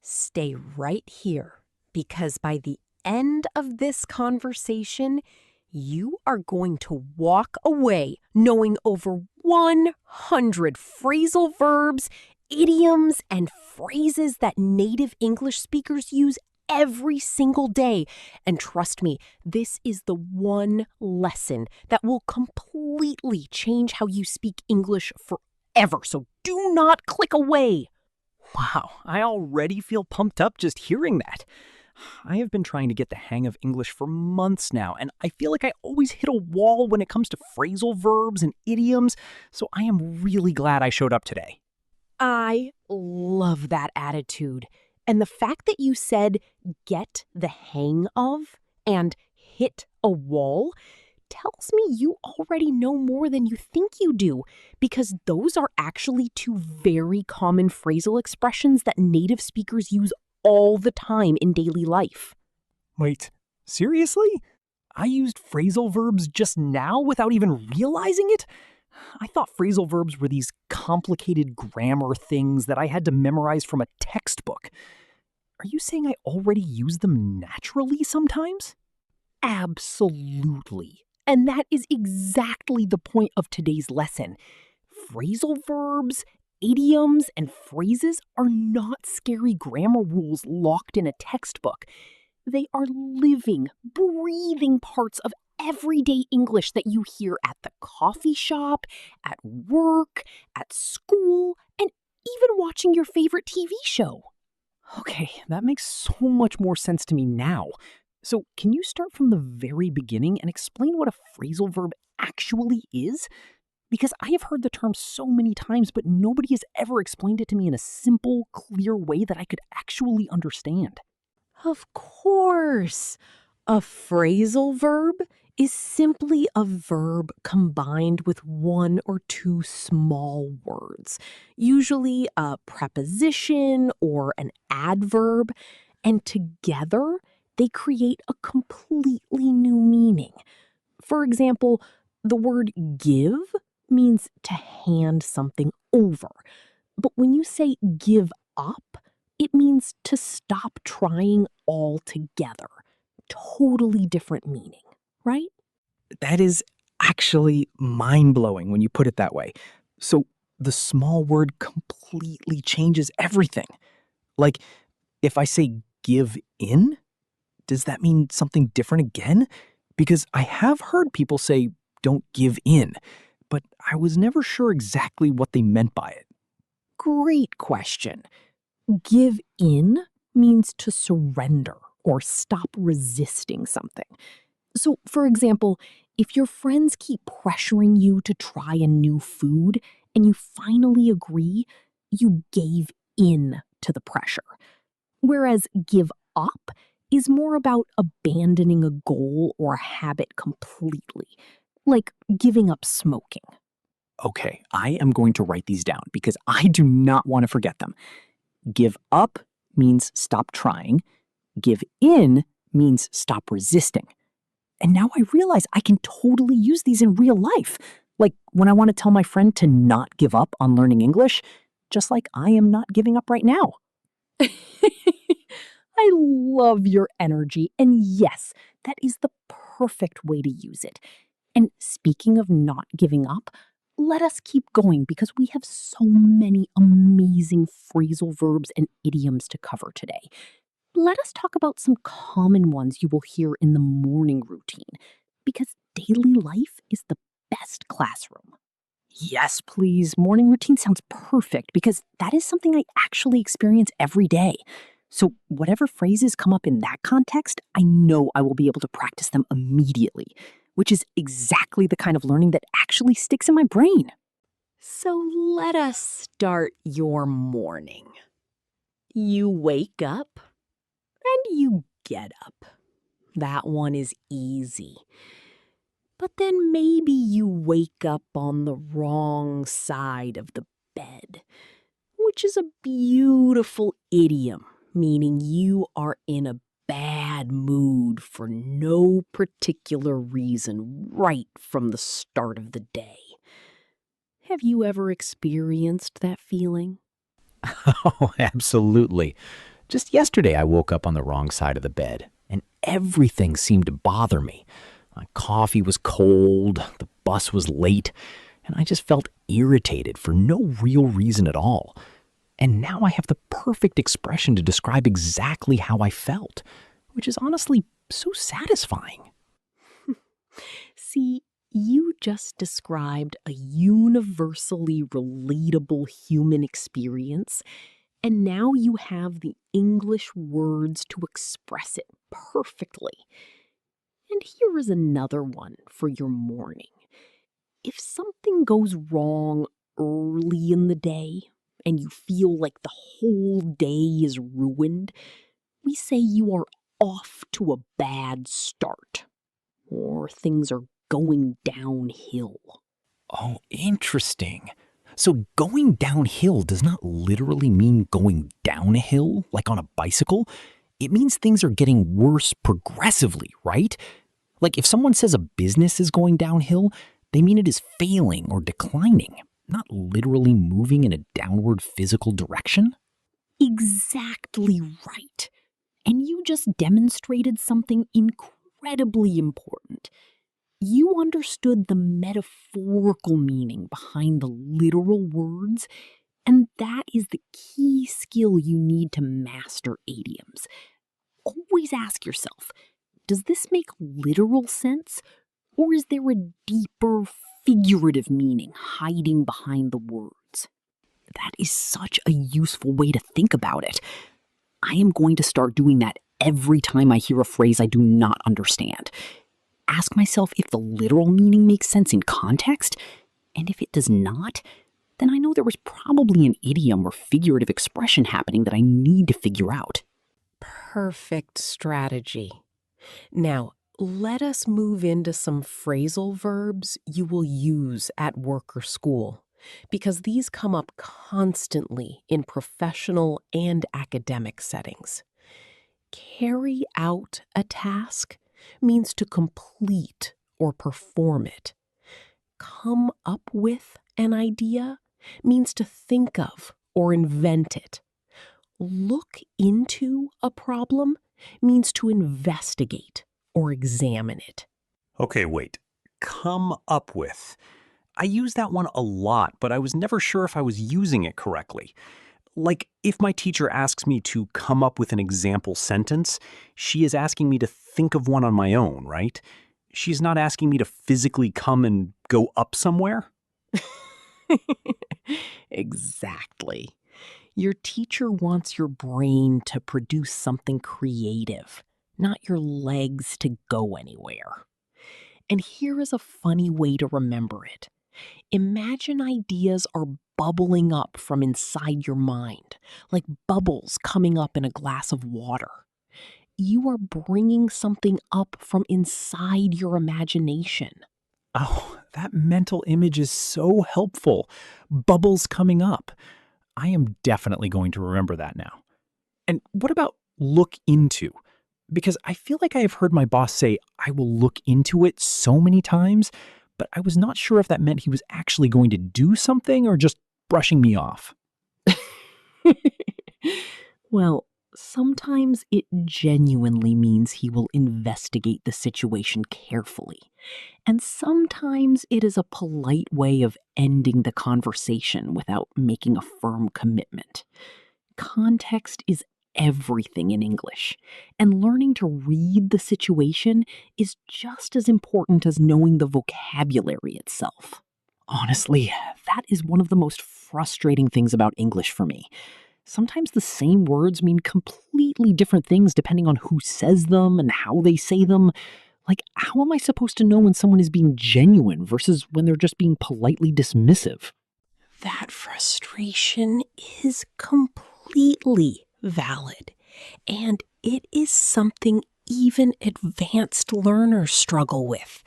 Stay right here because by the end of this conversation, you are going to walk away knowing over 100 phrasal verbs, idioms, and phrases that native English speakers use every single day. And trust me, this is the one lesson that will completely change how you speak English forever. So do not click away. Wow, I already feel pumped up just hearing that. I have been trying to get the hang of English for months now, and I feel like I always hit a wall when it comes to phrasal verbs and idioms, so I am really glad I showed up today. I love that attitude. And the fact that you said get the hang of and hit a wall tells me you already know more than you think you do, because those are actually two very common phrasal expressions that native speakers use all the time in daily life. Wait, seriously? I used phrasal verbs just now without even realizing it? I thought phrasal verbs were these complicated grammar things that I had to memorize from a textbook. Are you saying I already use them naturally sometimes? Absolutely. And that is exactly the point of today's lesson. Phrasal verbs, idioms, and phrases are not scary grammar rules locked in a textbook. They are living, breathing parts of everyday English that you hear at the coffee shop, at work, at school, and even watching your favorite TV show. Okay, that makes so much more sense to me now. So, can you start from the very beginning and explain what a phrasal verb actually is? Because I have heard the term so many times, but nobody has ever explained it to me in a simple, clear way that I could actually understand. Of course. A phrasal verb is simply a verb combined with one or two small words, usually a preposition or an adverb, and together they create a completely new meaning. For example, the word give means to hand something over. But when you say give up, it means to stop trying altogether. Totally different meaning, right? That is actually mind-blowing when you put it that way. So, the small word completely changes everything. Like, if I say give in, does that mean something different again? Because I have heard people say don't give in, but I was never sure exactly what they meant by it. Great question. Give in means to surrender or stop resisting something. So, for example, if your friends keep pressuring you to try a new food and you finally agree, you gave in to the pressure. Whereas give up is more about abandoning a goal or a habit completely, like giving up smoking. Okay, I am going to write these down because I do not want to forget them. Give up means stop trying. Give in means stop resisting. And now I realize I can totally use these in real life. Like when I want to tell my friend to not give up on learning English, just like I am not giving up right now. I love your energy, and yes, that is the perfect way to use it. And speaking of not giving up, let us keep going because we have so many amazing phrasal verbs and idioms to cover today. Let us talk about some common ones you will hear in the morning routine, because daily life is the best classroom. Yes, please. Morning routine sounds perfect because that is something I actually experience every day. So, whatever phrases come up in that context, I know I will be able to practice them immediately, which is exactly the kind of learning that actually sticks in my brain. So, let us start your morning. You wake up and you get up. That one is easy. But then maybe you wake up on the wrong side of the bed, which is a beautiful idiom, meaning you are in a bad mood for no particular reason right from the start of the day. Have you ever experienced that feeling? Oh, absolutely. Just yesterday, I woke up on the wrong side of the bed, and everything seemed to bother me. My coffee was cold, the bus was late, and I just felt irritated for no real reason at all. And now I have the perfect expression to describe exactly how I felt, which is honestly so satisfying. See, you just described a universally relatable human experience, and now you have the English words to express it perfectly. And here is another one for your morning. If something goes wrong early in the day and you feel like the whole day is ruined, we say you are off to a bad start or things are going downhill. Oh, interesting. So going downhill does not literally mean going down a hill, like on a bicycle. It means things are getting worse progressively, right? Like if someone says a business is going downhill, they mean it is failing or declining, not literally moving in a downward physical direction. Exactly right. And you just demonstrated something incredibly important. You understood the metaphorical meaning behind the literal words, and that is the key skill you need to master idioms. Always ask yourself, does this make literal sense? Or is there a deeper figurative meaning hiding behind the words? That is such a useful way to think about it. I am going to start doing that every time I hear a phrase I do not understand. Ask myself if the literal meaning makes sense in context, and if it does not, then I know there was probably an idiom or figurative expression happening that I need to figure out. Perfect strategy. Now, let us move into some phrasal verbs you will use at work or school, because these come up constantly in professional and academic settings. Carry out a task means to complete or perform it. Come up with an idea means to think of or invent it. Look into a problem means to investigate or examine it. Okay, wait. Come up with. I use that one a lot, but I was never sure if I was using it correctly. Like, if my teacher asks me to come up with an example sentence, she is asking me to think of one on my own, right? She's not asking me to physically come and go up somewhere. Exactly. Your teacher wants your brain to produce something creative, not your legs to go anywhere. And here is a funny way to remember it. Imagine ideas are bubbling up from inside your mind, like bubbles coming up in a glass of water. You are bringing something up from inside your imagination. Oh, that mental image is so helpful. Bubbles coming up. I am definitely going to remember that now. And what about look into? Because I feel like I have heard my boss say, I will look into it so many times, but I was not sure if that meant he was actually going to do something or just brushing me off. Well, sometimes it genuinely means he will investigate the situation carefully. And sometimes it is a polite way of ending the conversation without making a firm commitment. Context is everything in English, and learning to read the situation is just as important as knowing the vocabulary itself. Honestly, that is one of the most frustrating things about English for me. Sometimes the same words mean completely different things depending on who says them and how they say them. Like, how am I supposed to know when someone is being genuine versus when they're just being politely dismissive? That frustration is completely valid, and it is something even advanced learners struggle with.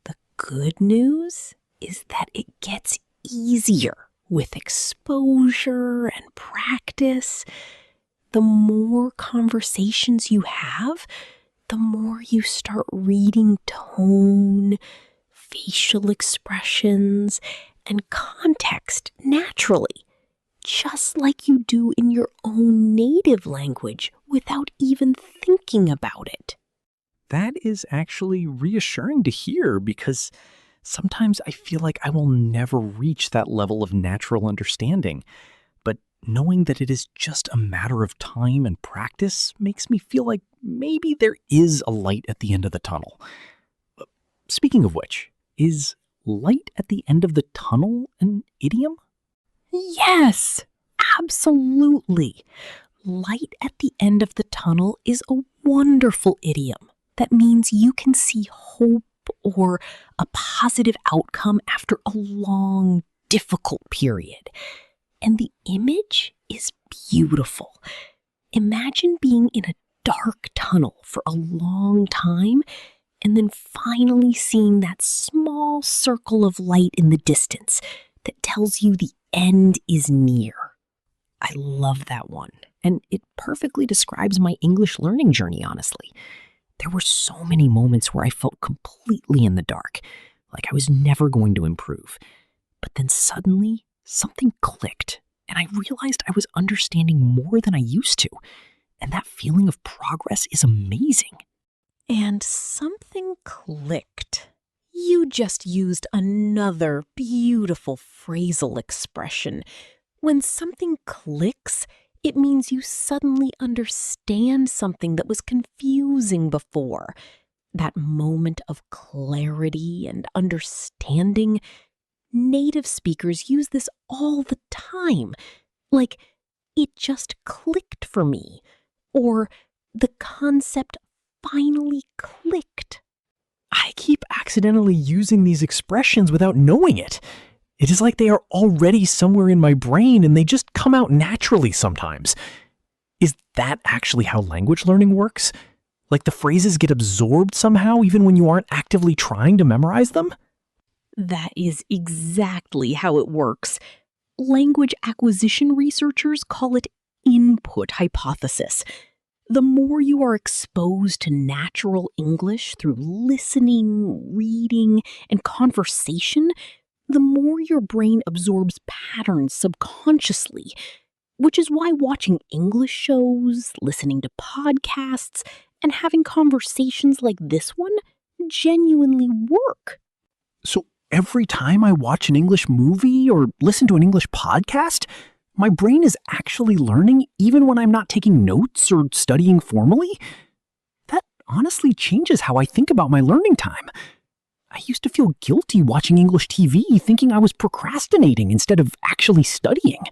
The good news is that it gets easier with exposure and practice. The more conversations you have, the more you start reading tone, facial expressions, and context naturally. just like you do in your own native language without even thinking about it. That is actually reassuring to hear because sometimes I feel like I will never reach that level of natural understanding. But knowing that it is just a matter of time and practice makes me feel like maybe there is a light at the end of the tunnel. Speaking of which, is light at the end of the tunnel an idiom? Yes, absolutely. Light at the end of the tunnel is a wonderful idiom that means you can see hope or a positive outcome after a long, difficult period. And the image is beautiful. Imagine being in a dark tunnel for a long time and then finally seeing that small circle of light in the distance that tells you the end is near. I love that one, and it perfectly describes my English learning journey, honestly. There were so many moments where I felt completely in the dark, like I was never going to improve. But then suddenly, something clicked, and I realized I was understanding more than I used to. And that feeling of progress is amazing. And something clicked. You just used another beautiful phrasal expression. When something clicks, it means you suddenly understand something that was confusing before. That moment of clarity and understanding. Native speakers use this all the time. Like, it just clicked for me. Or the concept finally clicked. I keep accidentally using these expressions without knowing it. It is like they are already somewhere in my brain and they just come out naturally sometimes. Is that actually how language learning works? Like the phrases get absorbed somehow even when you aren't actively trying to memorize them? That is exactly how it works. Language acquisition researchers call it input hypothesis. The more you are exposed to natural English through listening, reading, and conversation, the more your brain absorbs patterns subconsciously, which is why watching English shows, listening to podcasts, and having conversations like this one genuinely work. So every time I watch an English movie or listen to an English podcast, my brain is actually learning even when I'm not taking notes or studying formally? That honestly changes how I think about my learning time. I used to feel guilty watching English TV thinking I was procrastinating instead of actually studying.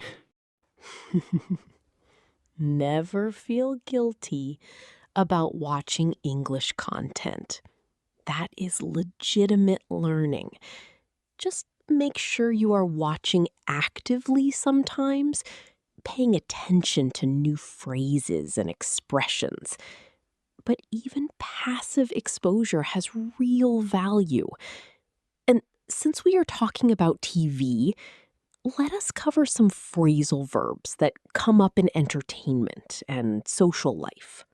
Never feel guilty about watching English content. That is legitimate learning. Just make sure you are watching actively sometimes, paying attention to new phrases and expressions. But even passive exposure has real value. And since we are talking about TV, let us cover some phrasal verbs that come up in entertainment and social life.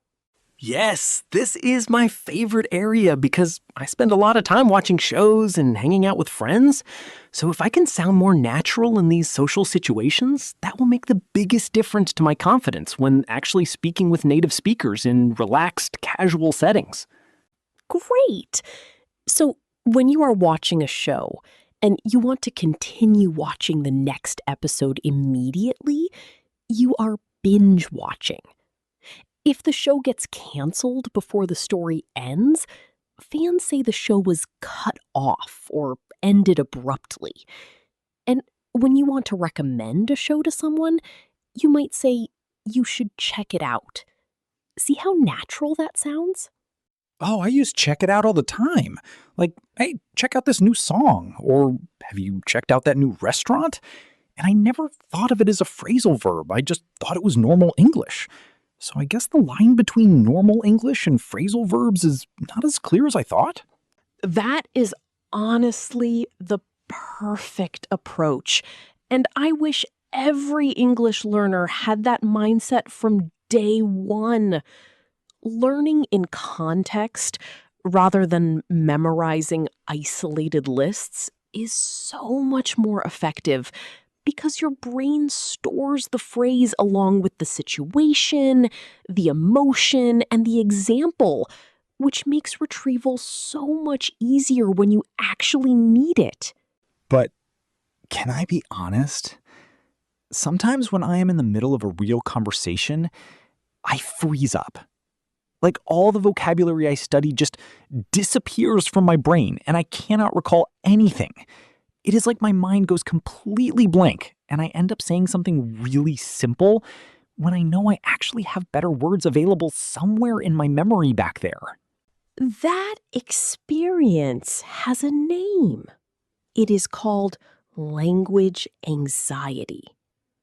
Yes, this is my favorite area because I spend a lot of time watching shows and hanging out with friends. So if I can sound more natural in these social situations, that will make the biggest difference to my confidence when actually speaking with native speakers in relaxed, casual settings. Great! So when you are watching a show and you want to continue watching the next episode immediately, you are binge watching. If the show gets canceled before the story ends, fans say the show was cut off or ended abruptly. And when you want to recommend a show to someone, you might say, you should check it out. See how natural that sounds? Oh, I use check it out all the time. Like, hey, check out this new song. Or have you checked out that new restaurant? And I never thought of it as a phrasal verb. I just thought it was normal English. So I guess the line between normal English and phrasal verbs is not as clear as I thought. That is honestly the perfect approach. And I wish every English learner had that mindset from day one. Learning in context rather than memorizing isolated lists is so much more effective because your brain stores the phrase along with the situation, the emotion, and the example, which makes retrieval so much easier when you actually need it. But can I be honest? Sometimes when I am in the middle of a real conversation, I freeze up. Like all the vocabulary I studied just disappears from my brain and I cannot recall anything. It is like my mind goes completely blank and I end up saying something really simple when I know I actually have better words available somewhere in my memory back there. That experience has a name. It is called language anxiety.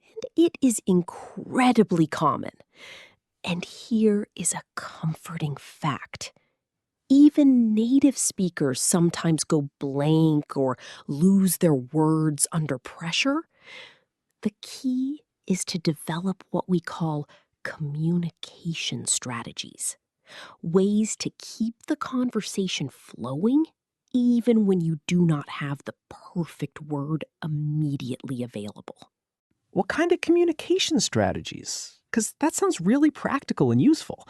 And it is incredibly common. And here is a comforting fact. Even native speakers sometimes go blank or lose their words under pressure. The key is to develop what we call communication strategies, ways to keep the conversation flowing even when you do not have the perfect word immediately available. What kind of communication strategies? Because that sounds really practical and useful.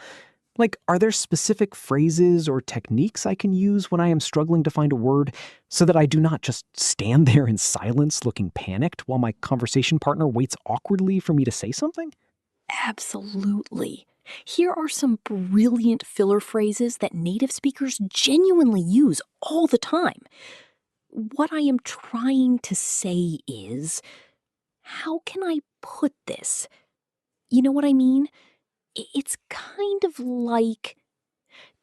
Like, are there specific phrases or techniques I can use when I am struggling to find a word so that I do not just stand there in silence looking panicked while my conversation partner waits awkwardly for me to say something? Absolutely. Here are some brilliant filler phrases that native speakers genuinely use all the time. What I am trying to say is, how can I put this? You know what I mean? It's kind of like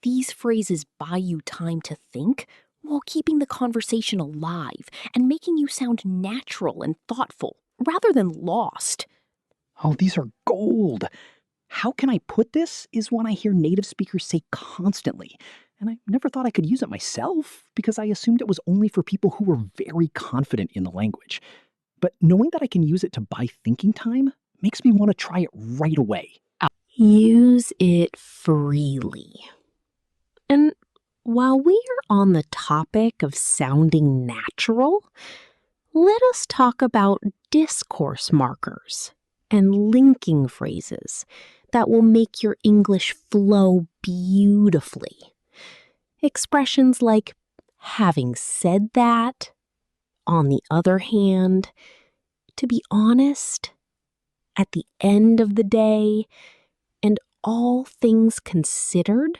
these phrases buy you time to think while keeping the conversation alive and making you sound natural and thoughtful rather than lost. Oh, these are gold. How can I put this is one I hear native speakers say constantly. And I never thought I could use it myself because I assumed it was only for people who were very confident in the language. But knowing that I can use it to buy thinking time makes me want to try it right away. Use it freely. And while we are on the topic of sounding natural, let us talk about discourse markers and linking phrases that will make your English flow beautifully. Expressions like having said that, on the other hand, to be honest, at the end of the day, and all things considered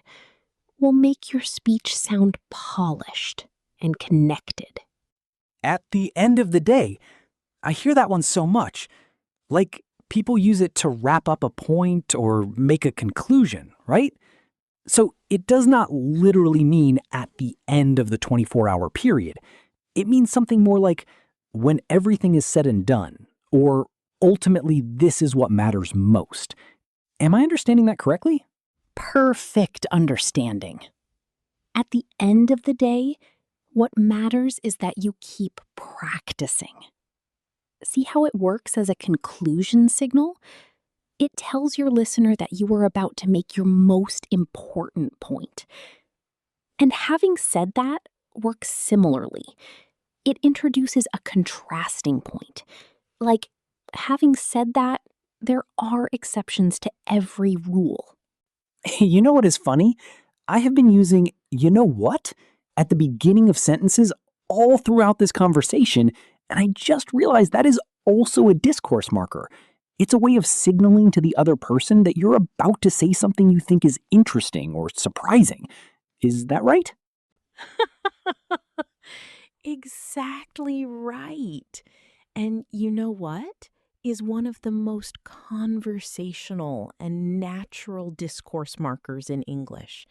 will make your speech sound polished and connected. At the end of the day, I hear that one so much. Like people use it to wrap up a point or make a conclusion, right? So it does not literally mean at the end of the 24-hour period. It means something more like when everything is said and done, or ultimately this is what matters most. Am I understanding that correctly? Perfect understanding. At the end of the day, what matters is that you keep practicing. See how it works as a conclusion signal? It tells your listener that you are about to make your most important point. And having said that works similarly. It introduces a contrasting point. Like, having said that, there are exceptions to every rule. You know what is funny? I have been using "you know what" at the beginning of sentences all throughout this conversation, and I just realized that is also a discourse marker. It's a way of signaling to the other person that you're about to say something you think is interesting or surprising. Is that right? Exactly right. And you know what is one of the most conversational and natural discourse markers in English?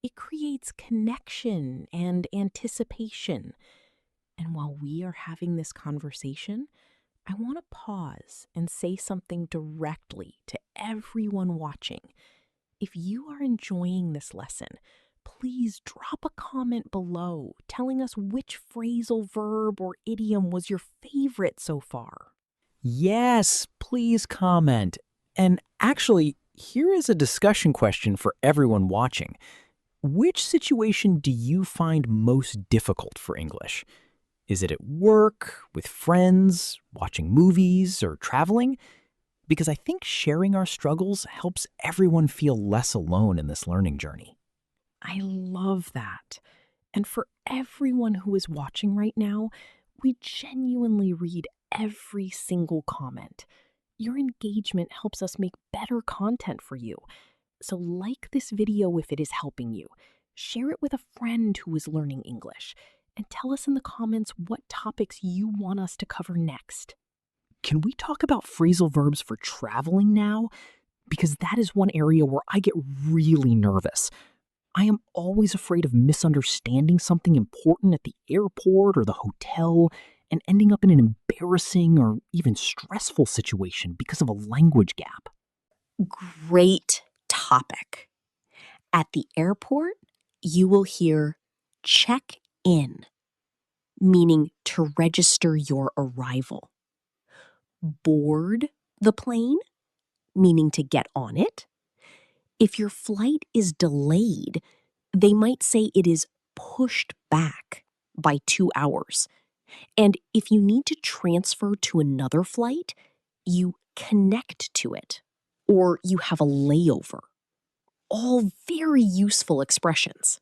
It creates connection and anticipation. And while we are having this conversation, I want to pause and say something directly to everyone watching. If you are enjoying this lesson, please drop a comment below telling us which phrasal verb or idiom was your favorite so far. Yes, please comment. And actually, here is a discussion question for everyone watching. Which situation do you find most difficult for English? Is it at work, with friends, watching movies, or traveling? Because I think sharing our struggles helps everyone feel less alone in this learning journey. I love that. And for everyone who is watching right now, we genuinely read every single comment. Your engagement helps us make better content for you. So like this video if it is helping you. Share it with a friend who is learning English. And tell us in the comments what topics you want us to cover next. Can we talk about phrasal verbs for traveling now? Because that is one area where I get really nervous. I am always afraid of misunderstanding something important at the airport or the hotel and ending up in an embarrassing or even stressful situation because of a language gap. Great topic. At the airport, you will hear check in, meaning to register your arrival. Board the plane, meaning to get on it. If your flight is delayed, they might say it is pushed back by 2 hours. And if you need to transfer to another flight, you connect to it or you have a layover. All very useful expressions.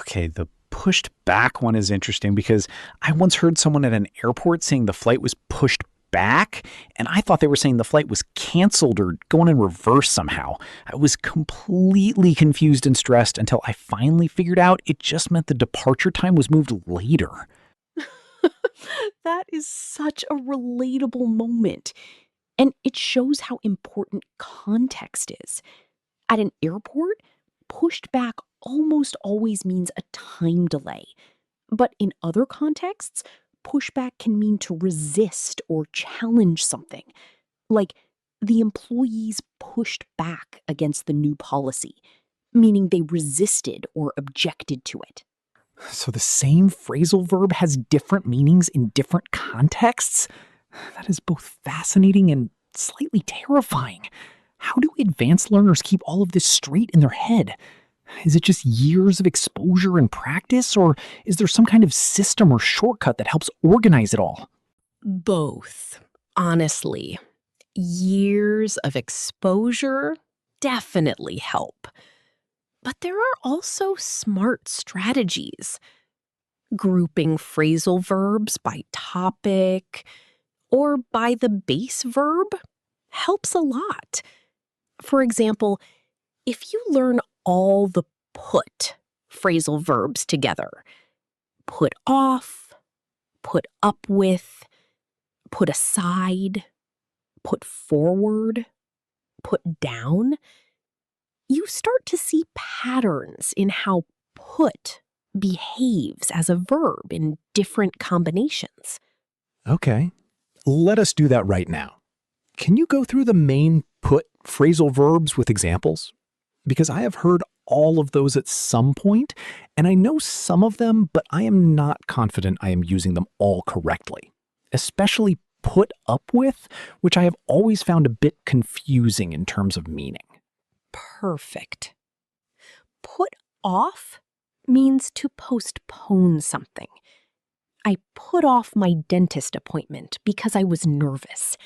Okay, the pushed back one is interesting because I once heard someone at an airport saying the flight was pushed back, and I thought they were saying the flight was canceled or going in reverse somehow. I was completely confused and stressed until I finally figured out it just meant the departure time was moved later. That is such a relatable moment. And it shows how important context is. At an airport, pushed back almost always means a time delay. But in other contexts, pushback can mean to resist or challenge something. Like the employees pushed back against the new policy, meaning they resisted or objected to it. So the same phrasal verb has different meanings in different contexts? That is both fascinating and slightly terrifying. How do advanced learners keep all of this straight in their head? Is it just years of exposure and practice, or is there some kind of system or shortcut that helps organize it all? Both, honestly. Years of exposure definitely help. But there are also smart strategies. Grouping phrasal verbs by topic or by the base verb helps a lot. For example, if you learn all the put phrasal verbs together, put off, put up with, put aside, put forward, put down, you start to see patterns in how put behaves as a verb in different combinations. Okay, let us do that right now. Can you go through the main put phrasal verbs with examples? Because I have heard all of those at some point, and I know some of them, but I am not confident I am using them all correctly. Especially put up with, which I have always found a bit confusing in terms of meaning. Perfect. Put off means to postpone something. I put off my dentist appointment because I was nervous.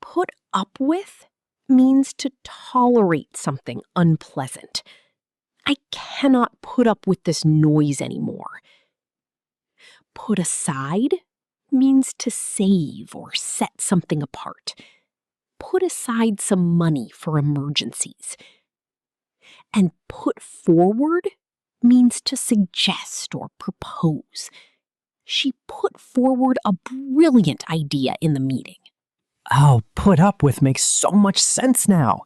Put up with means to tolerate something unpleasant. I cannot put up with this noise anymore. Put aside means to save or set something apart. Put aside some money for emergencies. And put forward means to suggest or propose. She put forward a brilliant idea in the meeting. Oh, put up with makes so much sense now.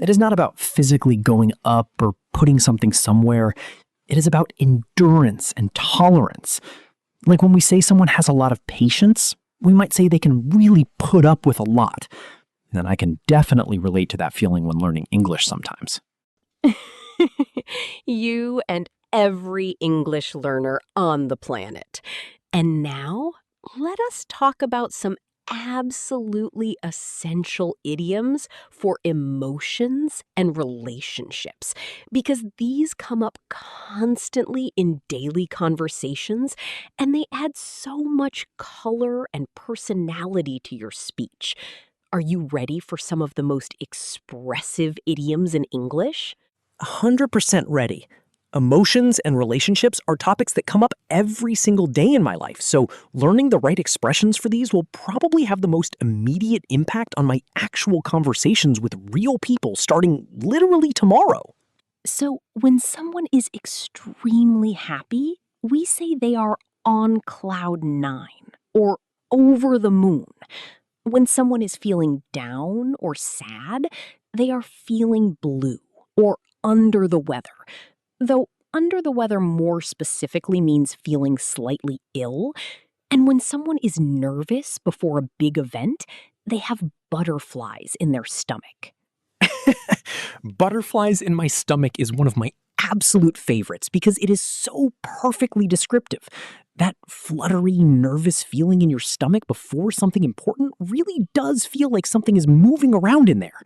It is not about physically going up or putting something somewhere. It is about endurance and tolerance. Like when we say someone has a lot of patience, we might say they can really put up with a lot. And I can definitely relate to that feeling when learning English sometimes. You and every English learner on the planet. And now, let us talk about some absolutely essential idioms for emotions and relationships because these come up constantly in daily conversations and they add so much color and personality to your speech. Are you ready for some of the most expressive idioms in English? 100% ready. Emotions and relationships are topics that come up every single day in my life, so learning the right expressions for these will probably have the most immediate impact on my actual conversations with real people starting literally tomorrow. So, when someone is extremely happy, we say they are on cloud nine or over the moon. When someone is feeling down or sad, they are feeling blue or under the weather. Though under the weather more specifically means feeling slightly ill. And when someone is nervous before a big event, they have butterflies in their stomach. Butterflies in my stomach is one of my absolute favorites because it is so perfectly descriptive. That fluttery, nervous feeling in your stomach before something important really does feel like something is moving around in there.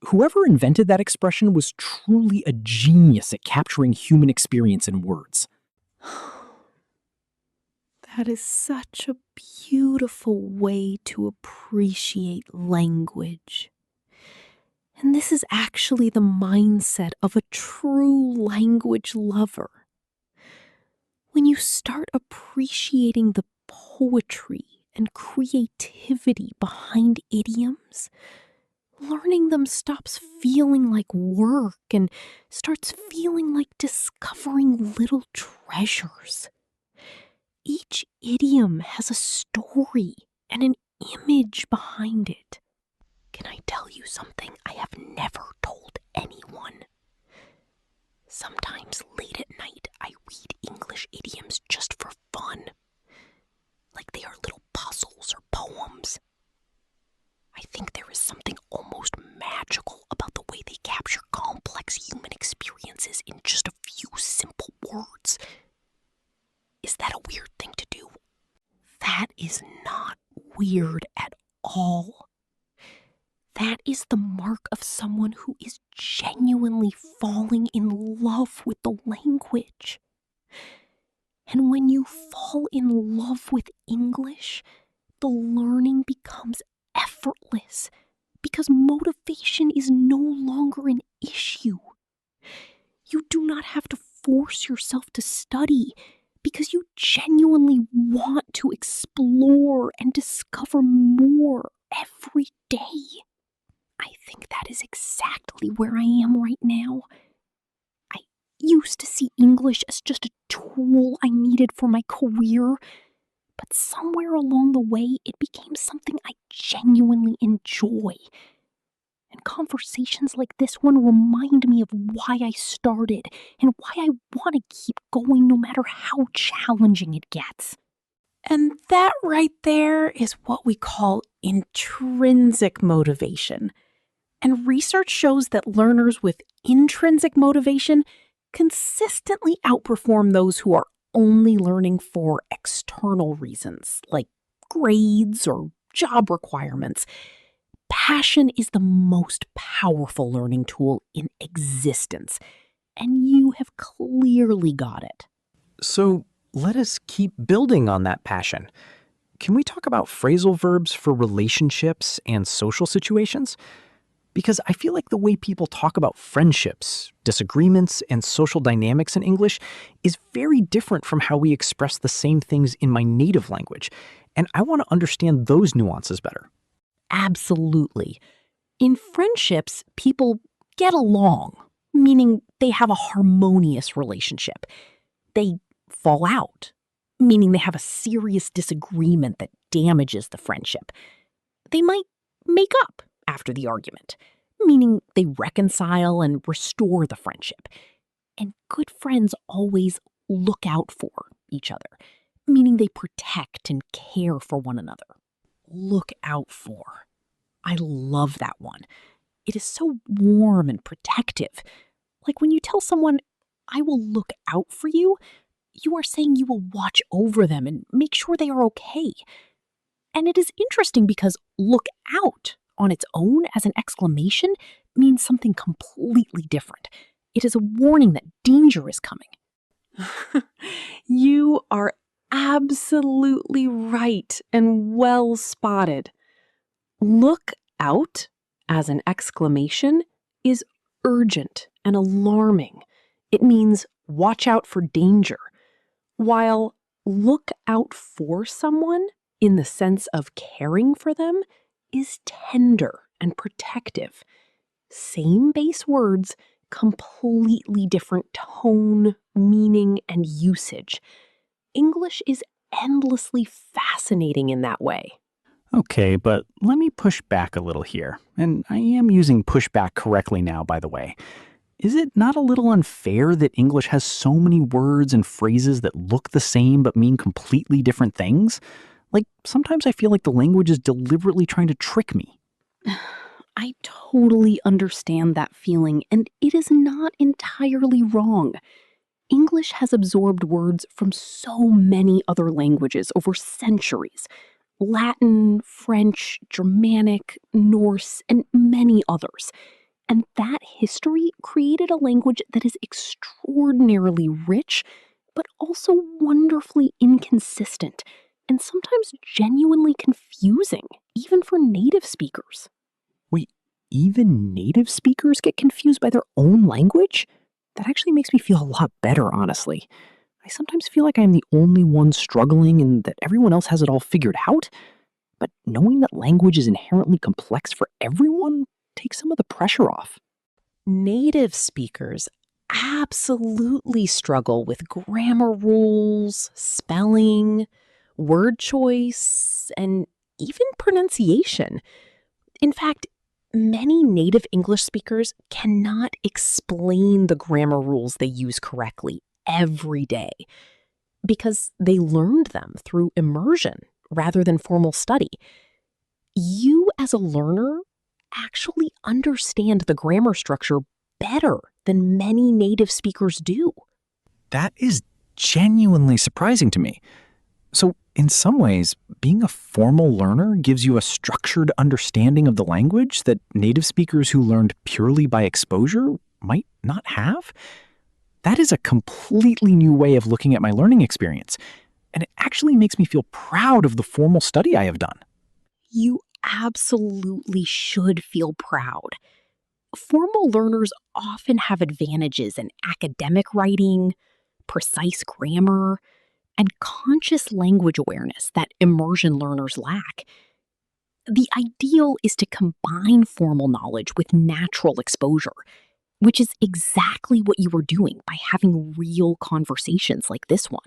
Whoever invented that expression was truly a genius at capturing human experience in words. That is such a beautiful way to appreciate language. And this is actually the mindset of a true language lover. When you start appreciating the poetry and creativity behind idioms, learning them stops feeling like work and starts feeling like discovering little treasures. Each idiom has a story and an image behind it. Can I tell you something I have never told anyone? Sometimes late at night, I read English idioms just for fun, like they are little puzzles or poems. I think there is something almost magical about the way they capture complex human experiences in just a few simple words. Is that a weird thing to do? That is not weird at all. That is the mark of someone who is genuinely falling in love with the language. And when you fall in love with English, the learning becomes effortless because motivation is no longer an issue. You do not have to force yourself to study because you genuinely want to explore and discover more every day. I think that is exactly where I am right now. I used to see English as just a tool I needed for my career, but somewhere along the way, it became something I genuinely enjoy. And conversations like this one remind me of why I started and why I want to keep going no matter how challenging it gets. And that right there is what we call intrinsic motivation. And research shows that learners with intrinsic motivation consistently outperform those who are only learning for external reasons, like grades or job requirements. Passion is the most powerful learning tool in existence, and you have clearly got it. So let us keep building on that passion. Can we talk about phrasal verbs for relationships and social situations? Because I feel like the way people talk about friendships, disagreements, and social dynamics in English is very different from how we express the same things in my native language, and I want to understand those nuances better. Absolutely. In friendships, people get along, meaning they have a harmonious relationship. They fall out, meaning they have a serious disagreement that damages the friendship. They might make up after the argument, meaning they reconcile and restore the friendship. And good friends always look out for each other, meaning they protect and care for one another. Look out for. I love that one. It is so warm and protective. Like when you tell someone, I will look out for you, you are saying you will watch over them and make sure they are okay. And it is interesting because look out on its own as an exclamation means something completely different. It is a warning that danger is coming. You are absolutely right and well spotted. Look out as an exclamation is urgent and alarming. It means watch out for danger, while look out for someone in the sense of caring for them is tender and protective. Same base words, completely different tone, meaning, and usage. English is endlessly fascinating in that way. Okay, but let me push back a little here. And I am using pushback correctly now, by the way. Is it not a little unfair that English has so many words and phrases that look the same but mean completely different things? Like, sometimes I feel like the language is deliberately trying to trick me. I totally understand that feeling, and it is not entirely wrong. English has absorbed words from so many other languages over centuries. Latin, French, Germanic, Norse, and many others. And that history created a language that is extraordinarily rich, but also wonderfully inconsistent, and sometimes genuinely confusing, even for native speakers. Wait, even native speakers get confused by their own language? That actually makes me feel a lot better, honestly. I sometimes feel like I'm the only one struggling and that everyone else has it all figured out. But knowing that language is inherently complex for everyone takes some of the pressure off. Native speakers absolutely struggle with grammar rules, spelling, word choice, and even pronunciation. In fact, many native English speakers cannot explain the grammar rules they use correctly every day because they learned them through immersion rather than formal study. You, as a learner, actually understand the grammar structure better than many native speakers do. That is genuinely surprising to me. So, in some ways, being a formal learner gives you a structured understanding of the language that native speakers who learned purely by exposure might not have? That is a completely new way of looking at my learning experience, and it actually makes me feel proud of the formal study I have done. You absolutely should feel proud. Formal learners often have advantages in academic writing, precise grammar, and conscious language awareness that immersion learners lack. The ideal is to combine formal knowledge with natural exposure, which is exactly what you were doing by having real conversations like this one.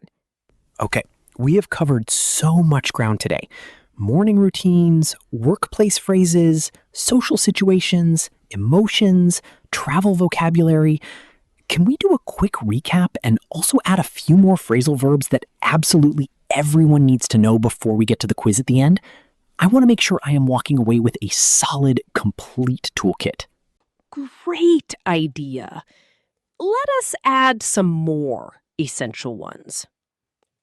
Okay, we have covered so much ground today. Morning routines, workplace phrases, social situations, emotions, travel vocabulary. Can we do a quick recap and also add a few more phrasal verbs that absolutely everyone needs to know before we get to the quiz at the end? I want to make sure I am walking away with a solid, complete toolkit. Great idea. Let us add some more essential ones.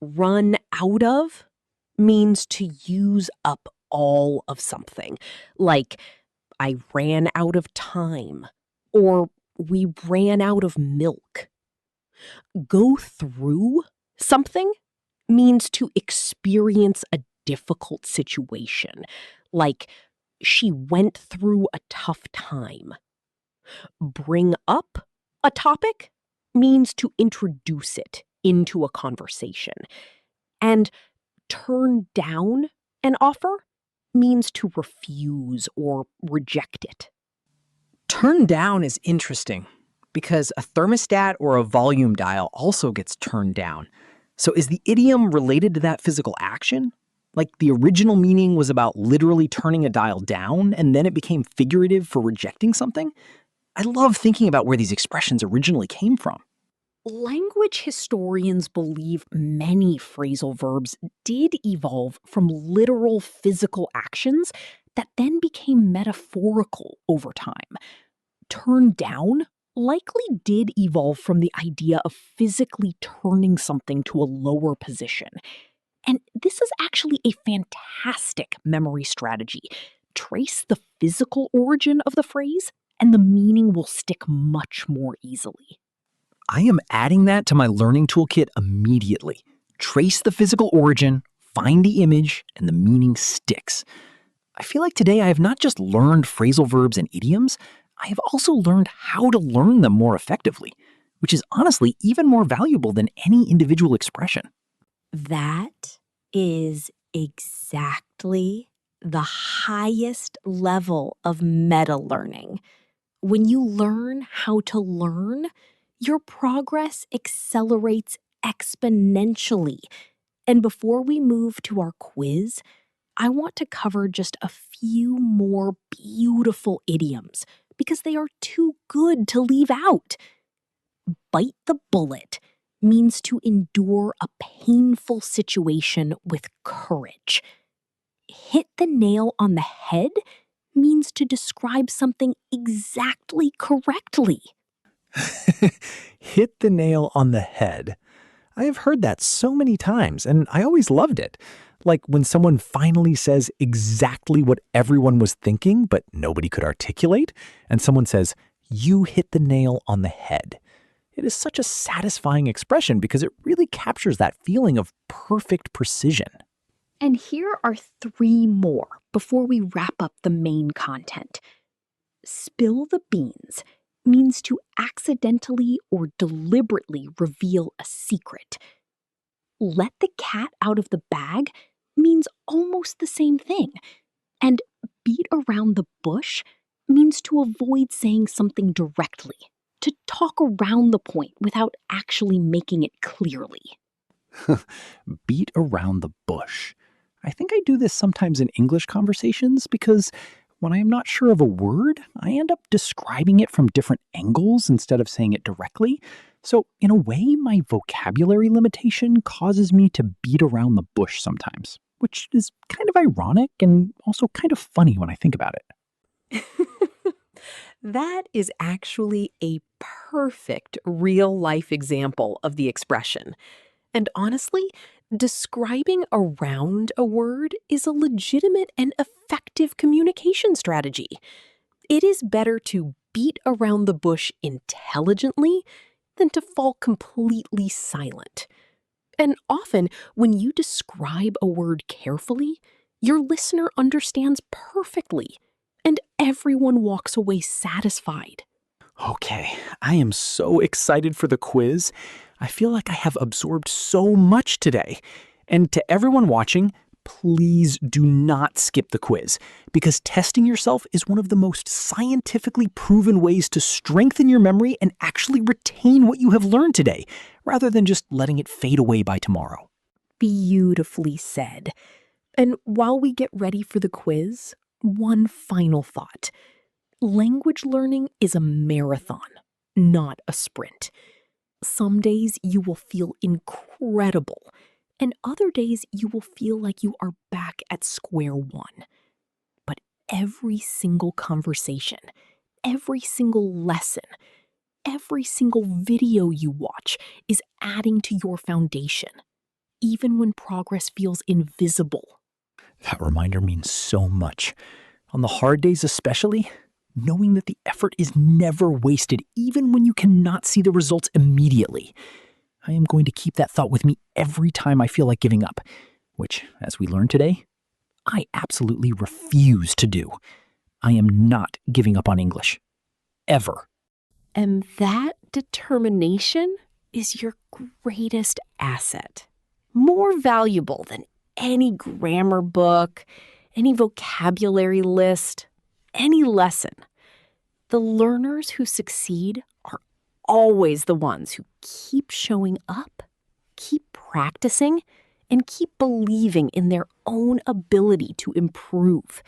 Run out of means to use up all of something, like I ran out of time, or we ran out of milk. Go through something means to experience a difficult situation, like she went through a tough time. Bring up a topic means to introduce it into a conversation. And turn down an offer means to refuse or reject it. Turn down is interesting because a thermostat or a volume dial also gets turned down. So is the idiom related to that physical action? Like the original meaning was about literally turning a dial down and then it became figurative for rejecting something? I love thinking about where these expressions originally came from. Language historians believe many phrasal verbs did evolve from literal physical actions that then became metaphorical over time. Turn down likely did evolve from the idea of physically turning something to a lower position. And this is actually a fantastic memory strategy. Trace the physical origin of the phrase, and the meaning will stick much more easily. I am adding that to my learning toolkit immediately. Trace the physical origin, find the image, and the meaning sticks. I feel like today I have not just learned phrasal verbs and idioms, I have also learned how to learn them more effectively, which is honestly even more valuable than any individual expression. That is exactly the highest level of meta learning. When you learn how to learn, your progress accelerates exponentially. And before we move to our quiz, I want to cover just a few more beautiful idioms because they are too good to leave out. Bite the bullet means to endure a painful situation with courage. Hit the nail on the head means to describe something exactly correctly. Hit the nail on the head. I have heard that so many times, and I always loved it. Like when someone finally says exactly what everyone was thinking, but nobody could articulate, and someone says, "You hit the nail on the head." It is such a satisfying expression because it really captures that feeling of perfect precision. And here are 3 more before we wrap up the main content. Spill the beans means to accidentally or deliberately reveal a secret. Let the cat out of the bag means almost the same thing. And beat around the bush means to avoid saying something directly, to talk around the point without actually making it clearly. Beat around the bush. I think I do this sometimes in English conversations because when I am not sure of a word, I end up describing it from different angles instead of saying it directly. So, in a way, my vocabulary limitation causes me to beat around the bush sometimes, which is kind of ironic and also kind of funny when I think about it. That is actually a perfect real-life example of the expression. And honestly, describing around a word is a legitimate and effective communication strategy. It is better to beat around the bush intelligently than to fall completely silent. And often, when you describe a word carefully, your listener understands perfectly, and everyone walks away satisfied. Okay, I am so excited for the quiz. I feel like I have absorbed so much today. And to everyone watching, please do not skip the quiz, because testing yourself is one of the most scientifically proven ways to strengthen your memory and actually retain what you have learned today, rather than just letting it fade away by tomorrow. Beautifully said. And while we get ready for the quiz, one final thought. Language learning is a marathon, not a sprint. Some days you will feel incredible, and other days you will feel like you are back at square one. But every single conversation, every single lesson, every single video you watch is adding to your foundation, even when progress feels invisible. That reminder means so much. On the hard days especially, knowing that the effort is never wasted even when you cannot see the results immediately. I am going to keep that thought with me every time I feel like giving up, which, as we learned today, I absolutely refuse to do. I am not giving up on English. Ever. And that determination is your greatest asset. More valuable than any grammar book, any vocabulary list, any lesson. The learners who succeed are always the ones who keep showing up, keep practicing, and keep believing in their own ability to improve.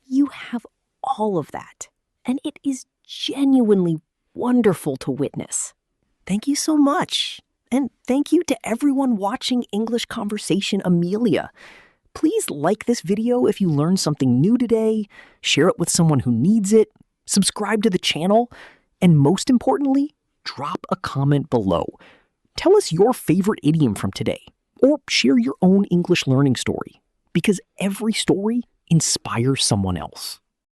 You have all of that, and it is genuinely wonderful to witness. Thank you so much. And thank you to everyone watching English Conversation Amelia. Please like this video if you learned something new today, share it with someone who needs it, subscribe to the channel, and most importantly, drop a comment below. Tell us your favorite idiom from today, Or share your own English learning story, because every story inspires someone else.